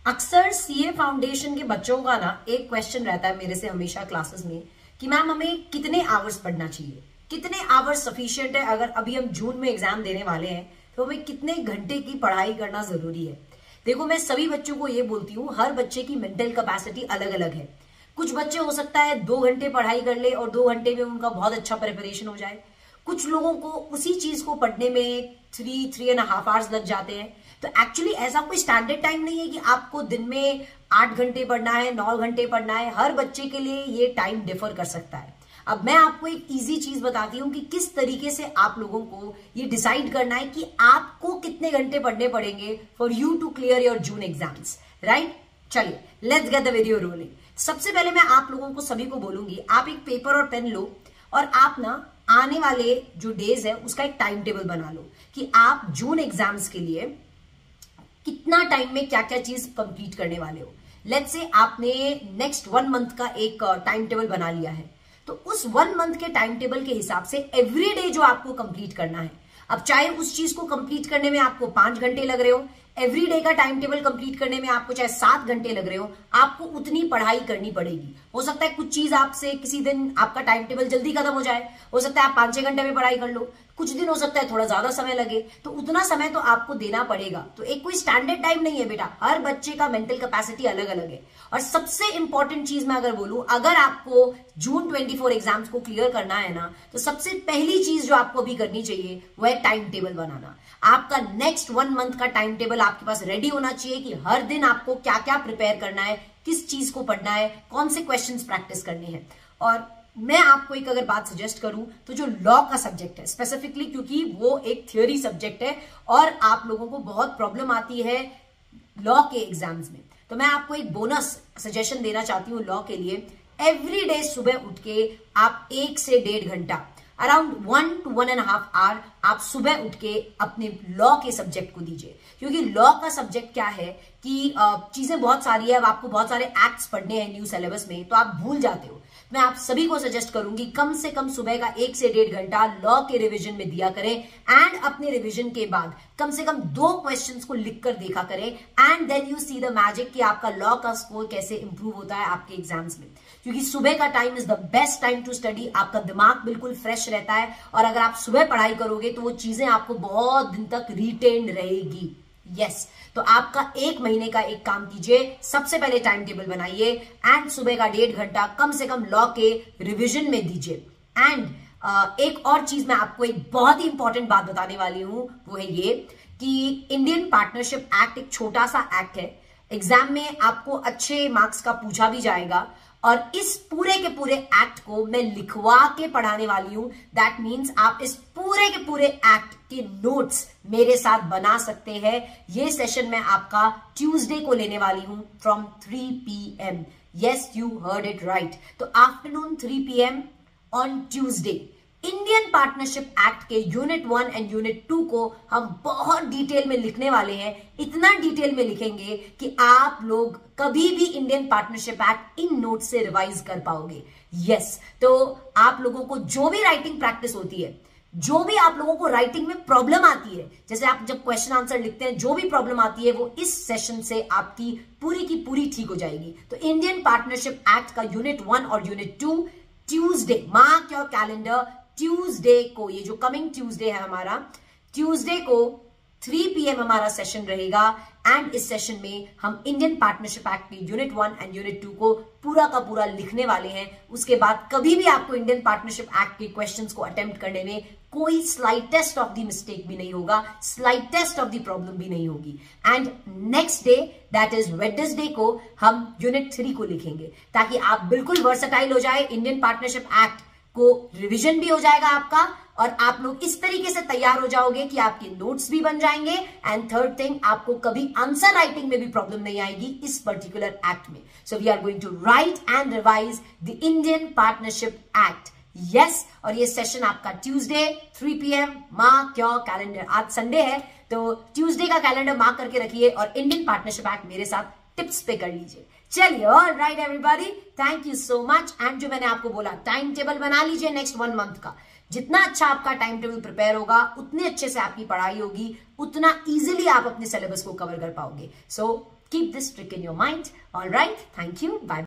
अक्सर CA foundation के बच्चों का ना एक क्वेश्चन रहता है मेरे से हमेशा क्लासेस में कि मैम हमें कितने आवर्स पढ़ना चाहिए, कितने आवर्स सफिशिएंट है। अगर अभी हम जून में एग्जाम देने वाले हैं तो हमें कितने घंटे की पढ़ाई करना जरूरी है। देखो, मैं सभी बच्चों को ये बोलती हूँ, हर बच्चे की मेंटल कैपेसिटी अलग अलग है। कुछ बच्चे हो सकता है 2 घंटे पढ़ाई कर ले और 2 घंटे में उनका बहुत अच्छा प्रिपरेशन हो जाए। कुछ लोगों को उसी चीज को पढ़ने में 3.5 आवर्स लग जाते हैं। तो एक्चुअली ऐसा कोई स्टैंडर्ड टाइम नहीं है कि आपको दिन में 8 घंटे पढ़ना है, 9 घंटे पढ़ना है। हर बच्चे के लिए ये टाइम डिफर कर सकता है। अब मैं आपको एक इजी चीज बताती हूँ कि किस तरीके से आप लोगों को ये डिसाइड करना है कि आपको कितने घंटे पढ़ने पड़ेंगे for you to clear your June exams, right. चलिए, let's get the video rolling. सबसे पहले मैं आप लोगों को सभी को बोलूंगी, आप एक पेपर और पेन लो और आप ना आने वाले जो डेज है उसका एक टाइम टेबल बना लो कि आप जून एग्जाम्स के लिए कितना टाइम में क्या क्या चीज कंप्लीट करने वाले हो। लेट्स से आपने नेक्स्ट 1 मंथ का एक टाइम टेबल बना लिया है, तो उस 1 मंथ के टाइम टेबल के हिसाब से एवरी डे जो आपको कंप्लीट करना है, अब चाहे उस चीज को कंप्लीट करने में आपको 5 घंटे लग रहे हो, एवरी डे का टाइम टेबल कंप्लीट करने में आपको चाहे 7 घंटे लग रहे हो, आपको उतनी पढ़ाई करनी पड़ेगी। हो सकता है कुछ चीज आपसे किसी दिन आपका टाइम टेबल जल्दी खत्म हो जाए, हो सकता है आप 5-6 घंटे में पढ़ाई कर लो, कुछ दिन हो सकता है थोड़ा ज्यादा समय लगे, तो उतना समय तो आपको देना पड़ेगा। तो एक कोई स्टैंडर्ड टाइम नहीं है बेटा, हर बच्चे का मेंटल कैपेसिटी अलग अलग है। और सबसे इंपॉर्टेंट चीज मैं अगर बोलूं, अगर आपको जून 24 एग्जाम्स को क्लियर करना है ना, तो सबसे पहली चीज जो आपको अभी करनी चाहिए वो है टाइम टेबल बनाना। आपका नेक्स्ट 1 मंथ का टाइम टेबल आपके पास रेडी होना चाहिए कि हर दिन आपको क्या क्या प्रिपेयर करना है, किस चीज को पढ़ना है, कौन से क्वेश्चंस प्रैक्टिस करने हैं। और मैं आपको एक अगर बात सजेस्ट करूं तो जो लॉ का सब्जेक्ट है स्पेसिफिकली, क्योंकि वो एक थ्योरी सब्जेक्ट है और आप लोगों को बहुत प्रॉब्लम आती है लॉ के एग्जाम्स में, तो मैं आपको एक बोनस सजेशन देना चाहती हूँ लॉ के लिए। एवरी डे सुबह उठ के आप 1 से 1.5 घंटा, अराउंड 1 to 1.5 आवर आप सुबह उठ के अपने लॉ के सब्जेक्ट को दीजिए। क्योंकि लॉ का सब्जेक्ट क्या है कि चीजें बहुत सारी है, अब आपको बहुत सारे एक्ट्स पढ़ने हैं न्यू सिलेबस में, तो आप भूल जाते हो। मैं आप सभी को सजेस्ट करूंगी कम से कम सुबह का 1 से 1.5 घंटा लॉ के रिवीजन में दिया करें, एंड अपने रिवीजन के बाद कम से कम 2 क्वेश्चंस को लिखकर देखा करें, and then you see the magic कि आपका लॉ का स्कोर कैसे इंप्रूव होता है आपके एग्जाम्स में। क्योंकि सुबह का time is the best time to study, आपका दिमाग बिल्कुल फ्रेश रहता है और अगर आप सुबह पढ़ाई करोगे तो वो चीजें आपको बहुत दिन तक रिटेन रहेगी। यस, तो आपका 1 महीने का एक काम कीजिए, सबसे पहले टाइम टेबल बनाइए एंड सुबह का 1.5 घंटा कम से कम लॉ के रिवीजन में दीजिए। एंड एक और चीज मैं आपको एक बहुत ही इंपॉर्टेंट बात बताने वाली हूं, वो है ये कि इंडियन पार्टनरशिप एक्ट एक छोटा सा एक्ट है, एग्जाम में आपको अच्छे मार्क्स का पूछा भी जाएगा और इस पूरे के पूरे एक्ट को मैं लिखवा के पढ़ाने वाली हूं। दैट मीन्स आप इस पूरे के पूरे एक्ट के नोट्स मेरे साथ बना सकते हैं। ये सेशन मैं आपका ट्यूसडे को लेने वाली हूं from 3 PM। Yes, you heard it right. तो afternoon 3 PM on Tuesday Indian partnership Act के यूनिट 1 एंड यूनिट 2 को हम बहुत डिटेल में लिखने वाले हैं। इतना डिटेल में लिखेंगे कि आप लोग कभी भी Indian partnership act in note से रिवाइज कर पाओगे। यस, तो आप लोगों को जो भी राइटिंग प्रैक्टिस होती है, जो भी आप लोगों को राइटिंग में प्रॉब्लम आती है, जैसे आप जब क्वेश्चन आंसर लिखते हैं, जो भी प्रॉब्लम आती है वो इस सेशन से आपकी पूरी की पूरी ठीक हो जाएगी। तो इंडियन पार्टनरशिप एक्ट का यूनिट 1 और unit 2 Tuesday, mark your calendar, Tuesday को, ये जो कमिंग ट्यूसडे है हमारा, ट्यूसडे को 3 PM हमारा सेशन रहेगा एंड इस सेशन में हम इंडियन पार्टनरशिप एक्ट की यूनिट 1 एंड यूनिट 2 को पूरा का पूरा लिखने वाले हैं। उसके बाद कभी भी आपको इंडियन पार्टनरशिप एक्ट के क्वेश्चंस को अटेम्प्ट करने में कोई स्लाइटेस्ट ऑफ द मिस्टेक भी नहीं होगा, स्लाइटेस्ट ऑफ द प्रॉब्लम भी नहीं होगी। And next day, that is Wednesday को हम यूनिट 3 को लिखेंगे ताकि आप बिल्कुल वर्सेटाइल हो जाए। इंडियन पार्टनरशिप एक्ट को रिवीजन भी हो जाएगा आपका और आप लोग इस तरीके से तैयार हो जाओगे कि आपके नोट्स भी बन जाएंगे। एंड थर्ड थिंग, आपको कभी आंसर राइटिंग में भी प्रॉब्लम नहीं आएगी इस पर्टिकुलर एक्ट में। So we are going to write and revise the Indian partnership act. Yes, और ये सेशन आपका Tuesday 3 PM, mark your calendar. आज संडे है तो ट्यूसडे का कैलेंडर मार्क करके रखिए और इंडियन पार्टनरशिप एक्ट मेरे साथ टिप्स पे कर लीजिए। चलिए, all right everybody, thank you so much. And जो मैंने आपको बोला, टाइम टेबल बना लीजिए नेक्स्ट 1 मंथ का। जितना अच्छा आपका टाइम टेबल प्रिपेयर होगा, उतने अच्छे से आपकी पढ़ाई होगी, उतना इजीली आप अपने सिलेबस को कवर कर पाओगे। So keep this trick in your mind. All right, thank you, bye.